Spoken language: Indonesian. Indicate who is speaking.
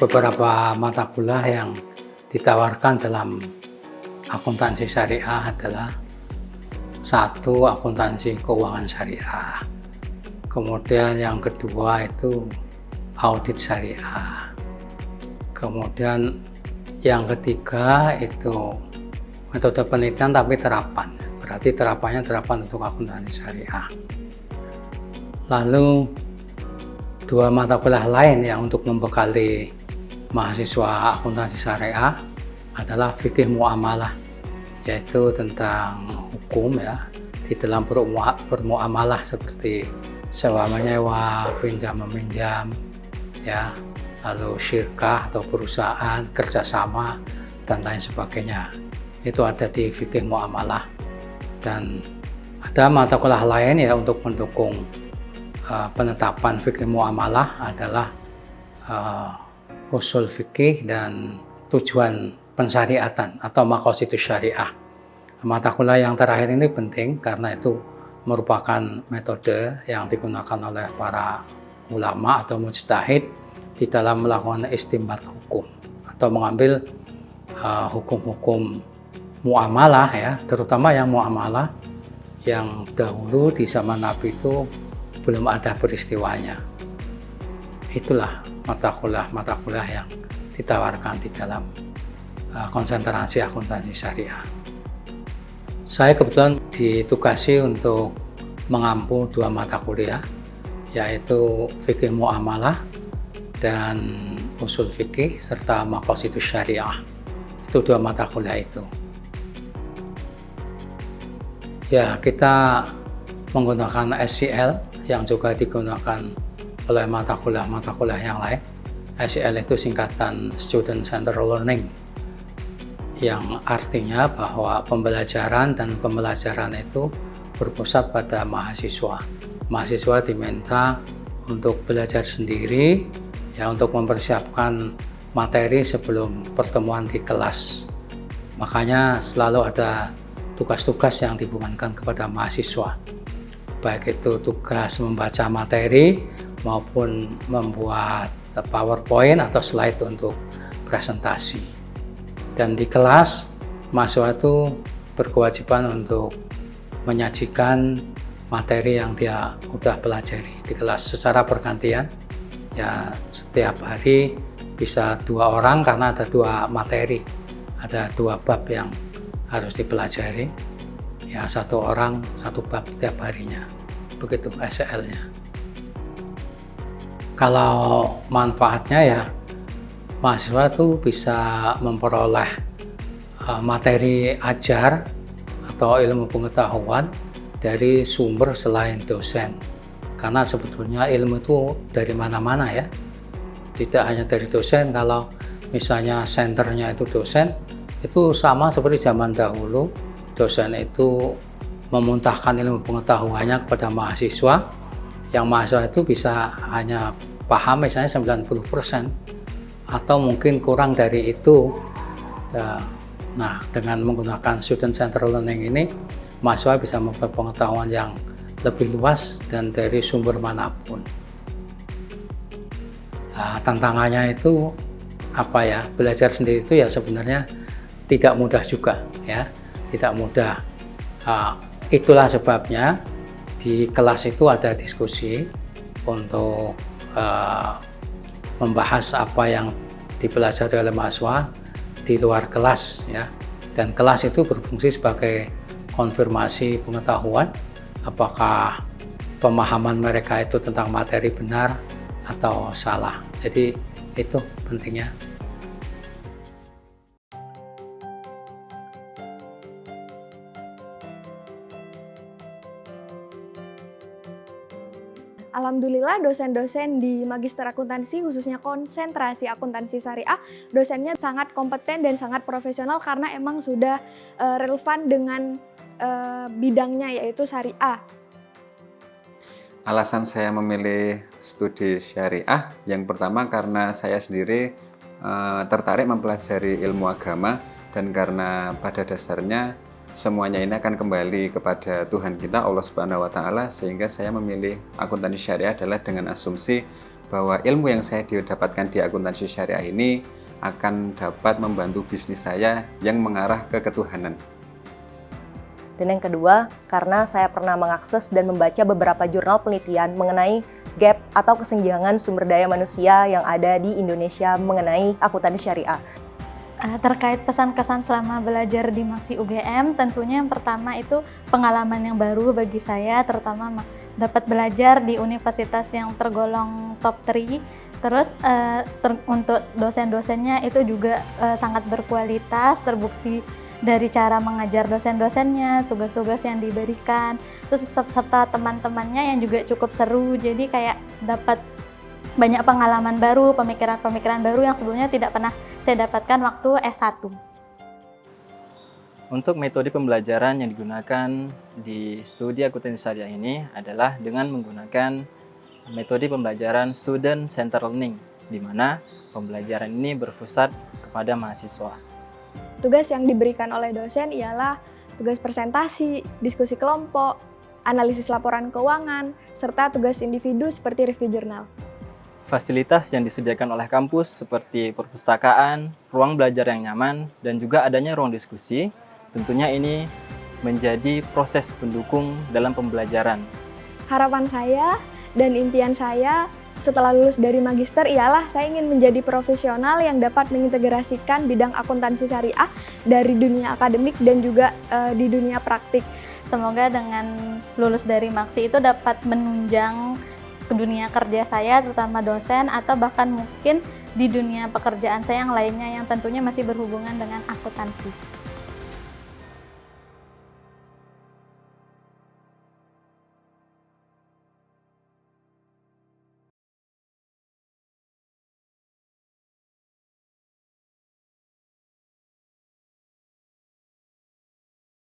Speaker 1: beberapa mata kuliah yang ditawarkan dalam akuntansi syariah adalah satu, akuntansi keuangan syariah. Kemudian yang kedua itu audit syariah. Kemudian yang ketiga itu metode penelitian tapi terapan. Berarti terapannya terapan untuk akuntansi syariah. Lalu dua mata kuliah lain yang untuk membekali mahasiswa akuntansi syariah adalah fikih muamalah, yaitu tentang hukum ya di dalam bermuamalah seperti sewa menyewa, pinjam meminjam ya, lalu syirkah atau perusahaan, kerjasama dan lain sebagainya. Itu ada di fikih muamalah. Dan ada mata kuliah lain ya untuk mendukung penetapan fikih muamalah adalah usul fikih dan tujuan pensyariatan atau maqasidus syariah. Mata kuliah yang terakhir ini penting karena itu merupakan metode yang digunakan oleh para ulama atau mujtahid di dalam melakukan istinbat hukum atau mengambil hukum-hukum muamalah ya, terutama yang muamalah yang dahulu di zaman Nabi itu belum ada peristiwanya. Itulah mata kuliah yang ditawarkan di dalam konsentrasi akuntansi syariah. Saya kebetulan ditugasi untuk mengampu dua mata kuliah, yaitu fikih muamalah dan usul fikih serta maqasidus syariah. Itu dua mata kuliah itu. Ya, kita menggunakan SCL yang juga digunakan oleh mata kuliah yang lain. SCL itu singkatan Student Centered Learning, yang artinya bahwa pembelajaran dan pembelajaran itu berpusat pada mahasiswa. Mahasiswa diminta untuk belajar sendiri ya, untuk mempersiapkan materi sebelum pertemuan di kelas. Makanya selalu ada tugas-tugas yang dibebankan kepada mahasiswa, baik itu tugas membaca materi maupun membuat PowerPoint atau slide untuk presentasi. Dan di kelas, mahasiswa itu berkewajiban untuk menyajikan materi yang dia udah pelajari di kelas secara bergantian. Ya, setiap hari bisa 2 orang karena ada 2 materi, ada 2 bab yang harus dipelajari. Ya, 1 orang 1 bab tiap harinya. Begitu SCL-nya. Kalau manfaatnya ya, mahasiswa itu bisa memperoleh materi ajar atau ilmu pengetahuan dari sumber selain dosen. Karena sebetulnya ilmu itu dari mana-mana ya. Tidak hanya dari dosen. Kalau misalnya senternya itu dosen, itu sama seperti zaman dahulu. Dosen itu memuntahkan ilmu pengetahuannya kepada mahasiswa. Yang mahasiswa itu bisa hanya paham misalnya 90%. Atau mungkin kurang dari itu ya. Nah, dengan menggunakan student centered learning ini, mahasiswa bisa memperoleh pengetahuan yang lebih luas dan dari sumber manapun. Nah, tantangannya itu apa ya, belajar sendiri itu ya sebenarnya tidak mudah juga ya, tidak mudah. Itulah sebabnya di kelas itu ada diskusi untuk membahas apa yang dipelajari oleh mahasiswa di luar kelas ya, dan kelas itu berfungsi sebagai konfirmasi pengetahuan apakah pemahaman mereka itu tentang materi benar atau salah. Jadi itu pentingnya.
Speaker 2: Alhamdulillah dosen-dosen di Magister Akuntansi, khususnya konsentrasi akuntansi syariah, dosennya sangat kompeten dan sangat profesional karena emang sudah relevan dengan bidangnya, yaitu syariah.
Speaker 3: Alasan saya memilih studi syariah, yang pertama karena saya sendiri tertarik mempelajari ilmu agama, dan karena pada dasarnya semuanya ini akan kembali kepada Tuhan kita, Allah Subhanahu wa Ta'ala, sehingga saya memilih akuntansi syariah adalah dengan asumsi bahwa ilmu yang saya dapatkan di akuntansi syariah ini akan dapat membantu bisnis saya yang mengarah ke ketuhanan.
Speaker 4: Dan yang kedua, karena saya pernah mengakses dan membaca beberapa jurnal penelitian mengenai gap atau kesenjangan sumber daya manusia yang ada di Indonesia mengenai akuntansi syariah.
Speaker 5: Terkait pesan-kesan selama belajar di Maksi UGM, tentunya yang pertama itu pengalaman yang baru bagi saya, terutama dapat belajar di universitas yang tergolong top 3. Terus untuk dosen-dosennya itu juga sangat berkualitas, terbukti dari cara mengajar dosen-dosennya, tugas-tugas yang diberikan, terus serta teman-temannya yang juga cukup seru, jadi kayak dapat banyak pengalaman baru, pemikiran-pemikiran baru yang sebelumnya tidak pernah saya dapatkan waktu S1.
Speaker 6: Untuk metode pembelajaran yang digunakan di studi akuntansi syariah ini adalah dengan menggunakan metode pembelajaran student centered learning, di mana pembelajaran ini berpusat kepada mahasiswa.
Speaker 2: Tugas yang diberikan oleh dosen ialah tugas presentasi, diskusi kelompok, analisis laporan keuangan, serta tugas individu seperti review jurnal.
Speaker 6: Fasilitas yang disediakan oleh kampus seperti perpustakaan, ruang belajar yang nyaman, dan juga adanya ruang diskusi, tentunya ini menjadi proses pendukung dalam pembelajaran.
Speaker 2: Harapan saya dan impian saya setelah lulus dari magister ialah saya ingin menjadi profesional yang dapat mengintegrasikan bidang akuntansi syariah dari dunia akademik dan juga di dunia praktik.
Speaker 5: Semoga dengan lulus dari Maksi itu dapat menunjang ke dunia kerja saya, terutama dosen, atau bahkan mungkin di dunia pekerjaan saya yang lainnya yang tentunya masih berhubungan dengan akuntansi.